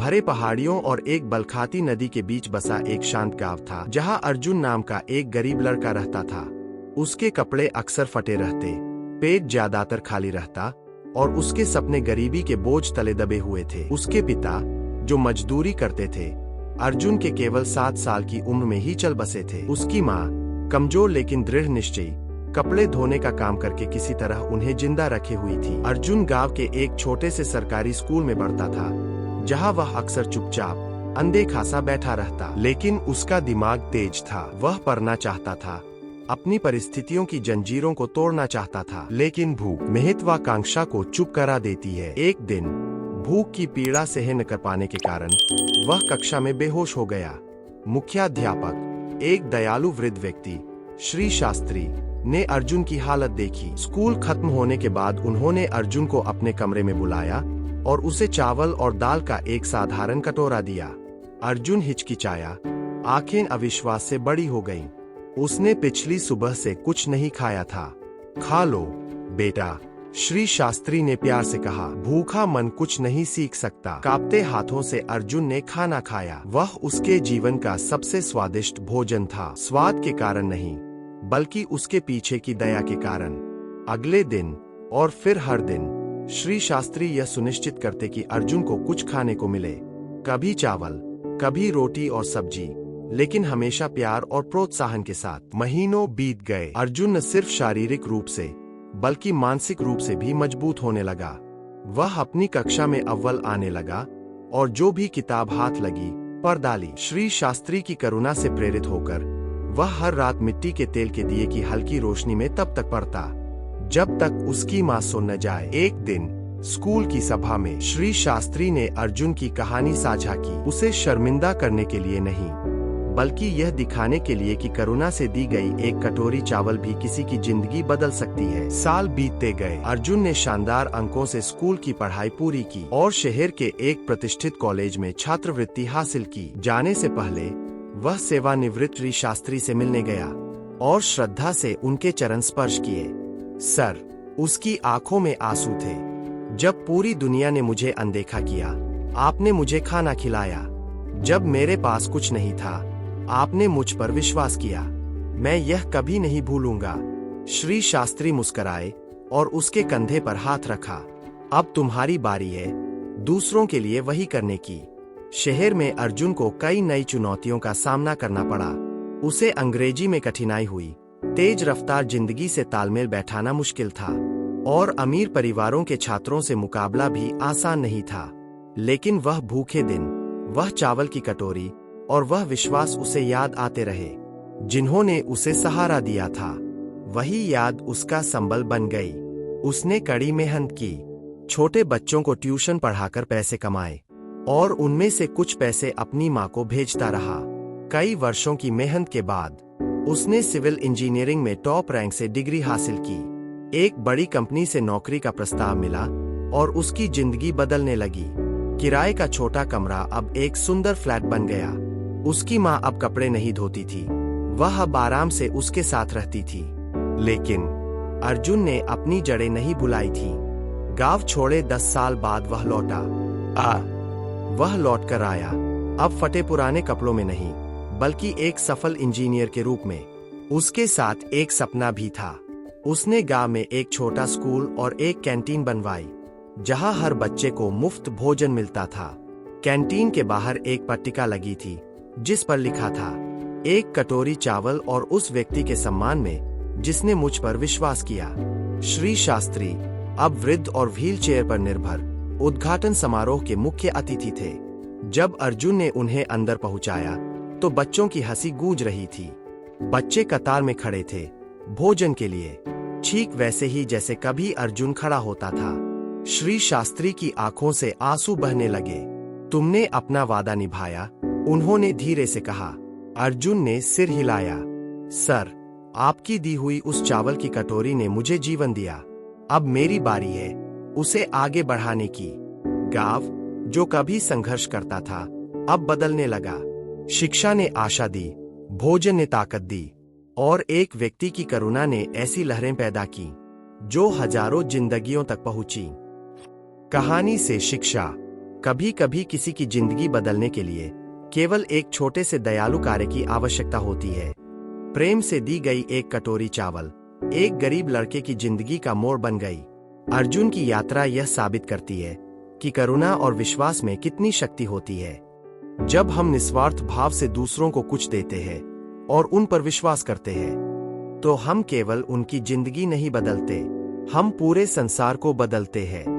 भरे पहाड़ियों और एक बलखाती नदी के बीच बसा एक शांत गांव था, जहां अर्जुन नाम का एक गरीब लड़का रहता था। उसके कपड़े अक्सर फटे रहते, पेट ज्यादातर खाली रहता और उसके सपने गरीबी के बोझ तले दबे हुए थे। उसके पिता, जो मजदूरी करते थे, अर्जुन के केवल 7 साल की उम्र में ही चल बसे थे। उसकी माँ, कमजोर लेकिन दृढ़ निश्चयी, कपड़े धोने का काम करके किसी तरह उन्हें जिंदा रखे हुई थी। अर्जुन गांव के एक छोटे से सरकारी स्कूल में पढ़ता था, जहां वह अक्सर चुपचाप अनदेखा सा बैठा रहता। लेकिन उसका दिमाग तेज था। वह पढ़ना चाहता था, अपनी परिस्थितियों की जंजीरों को तोड़ना चाहता था। लेकिन भूख महत्वाकांक्षा को चुप करा देती है। एक दिन भूख की पीड़ा सहन न कर पाने के कारण वह कक्षा में बेहोश हो गया। मुख्याध्यापक, एक दयालु वृद्ध व्यक्ति, श्री शास्त्री, ने अर्जुन की हालत देखी। स्कूल खत्म होने के बाद उन्होंने अर्जुन को अपने कमरे में बुलाया और उसे चावल और दाल का एक साधारण कटोरा दिया। अर्जुन हिचकिचाया, आंखें अविश्वास से बड़ी हो गईं। उसने पिछली सुबह से कुछ नहीं खाया था। खा लो बेटा, श्री शास्त्री ने प्यार से कहा। भूखा मन कुछ नहीं सीख सकता। कांपते हाथों से अर्जुन ने खाना खाया। वह उसके जीवन का सबसे स्वादिष्ट भोजन था। स्वाद के कारण नहीं, बल्कि उसके पीछे की दया के कारण। अगले दिन और फिर हर दिन श्री शास्त्री यह सुनिश्चित करते कि अर्जुन को कुछ खाने को मिले। कभी चावल, कभी रोटी और सब्जी, लेकिन हमेशा प्यार और प्रोत्साहन के साथ। महीनों बीत गए। अर्जुन न सिर्फ शारीरिक रूप से बल्कि मानसिक रूप से भी मजबूत होने लगा। वह अपनी कक्षा में अव्वल आने लगा और जो भी किताब हाथ लगी पढ़ डाली। श्री शास्त्री की करुणा से प्रेरित होकर वह हर रात मिट्टी के तेल के दिए की हल्की रोशनी में तब तक पढ़ता जब तक उसकी मां सो न जाए। एक दिन स्कूल की सभा में श्री शास्त्री ने अर्जुन की कहानी साझा की। उसे शर्मिंदा करने के लिए नहीं, बल्कि यह दिखाने के लिए कि करुणा से दी गई एक कटोरी चावल भी किसी की जिंदगी बदल सकती है। साल बीतते गए। अर्जुन ने शानदार अंकों से स्कूल की पढ़ाई पूरी की और शहर के एक प्रतिष्ठित कॉलेज में छात्रवृत्ति हासिल की। जाने से पहले वह सेवानिवृत्त श्री शास्त्री से मिलने गया और श्रद्धा से उनके चरण स्पर्श किए। सर, उसकी आंखों में आंसू थे। जब पूरी दुनिया ने मुझे अनदेखा किया, आपने मुझे खाना खिलाया। जब मेरे पास कुछ नहीं था, आपने मुझ पर विश्वास किया। मैं यह कभी नहीं भूलूंगा। श्री शास्त्री मुस्कुराए और उसके कंधे पर हाथ रखा। अब तुम्हारी बारी है दूसरों के लिए वही करने की। शहर में अर्जुन को कई नई चुनौतियों का सामना करना पड़ा। उसे अंग्रेजी में कठिनाई हुई, तेज रफ्तार जिंदगी से तालमेल बैठाना मुश्किल था और अमीर परिवारों के छात्रों से मुकाबला भी आसान नहीं था। लेकिन वह भूखे दिन, वह चावल की कटोरी और वह विश्वास उसे याद आते रहे, जिन्होंने उसे सहारा दिया था। वही याद उसका संबल बन गई। उसने कड़ी मेहनत की, छोटे बच्चों को ट्यूशन पढ़ाकर पैसे कमाए और उनमें से कुछ पैसे अपनी मां को भेजता रहा। कई वर्षों की मेहनत के बाद उसने सिविल इंजीनियरिंग में टॉप रैंक से डिग्री हासिल की। एक बड़ी कंपनी से नौकरी का प्रस्ताव मिला और उसकी जिंदगी बदलने लगी। किराए का छोटा कमरा अब एक सुंदर फ्लैट बन गया। उसकी मां अब कपड़े नहीं धोती थी, वह अब आराम से उसके साथ रहती थी। लेकिन अर्जुन ने अपनी जड़ें नहीं भुलाई थी। गांव छोड़े 10 साल बाद वह लौटा। वह लौटकर आया, अब फटे पुराने कपड़ों में नहीं, बल्कि एक सफल इंजीनियर के रूप में। उसके साथ एक सपना भी था। उसने गांव में एक छोटा स्कूल और एक कैंटीन बनवाई, जहां हर बच्चे को मुफ्त भोजन मिलता था। कैंटीन के बाहर एक पट्टिका लगी थी, जिस पर लिखा था, एक कटोरी चावल और उस व्यक्ति के सम्मान में जिसने मुझ पर विश्वास किया। श्री शास्त्री, अब वृद्ध और व्हील चेयर पर निर्भर, उद्घाटन समारोह के मुख्य अतिथि थे। जब अर्जुन ने उन्हें अंदर पहुंचाया तो बच्चों की हंसी गूंज रही थी। बच्चे कतार में खड़े थे भोजन के लिए, ठीक वैसे ही जैसे कभी अर्जुन खड़ा होता था। श्री शास्त्री की आंखों से आंसू बहने लगे। तुमने अपना वादा निभाया, उन्होंने धीरे से कहा। अर्जुन ने सिर हिलाया। सर, आपकी दी हुई उस चावल की कटोरी ने मुझे जीवन दिया। अब मेरी बारी है उसे आगे बढ़ाने की। गांव, जो कभी संघर्ष करता था, अब बदलने लगा। शिक्षा ने आशा दी, भोजन ने ताकत दी और एक व्यक्ति की करुणा ने ऐसी लहरें पैदा की जो हजारों जिंदगियों तक पहुंची। कहानी से शिक्षा, कभी कभी किसी की जिंदगी बदलने के लिए केवल एक छोटे से दयालु कार्य की आवश्यकता होती है। प्रेम से दी गई एक कटोरी चावल एक गरीब लड़के की जिंदगी का मोड़ बन गई। अर्जुन की यात्रा यह साबित करती है कि करुणा और विश्वास में कितनी शक्ति होती है। जब हम निस्वार्थ भाव से दूसरों को कुछ देते हैं और उन पर विश्वास करते हैं, तो हम केवल उनकी जिंदगी नहीं बदलते, हम पूरे संसार को बदलते हैं।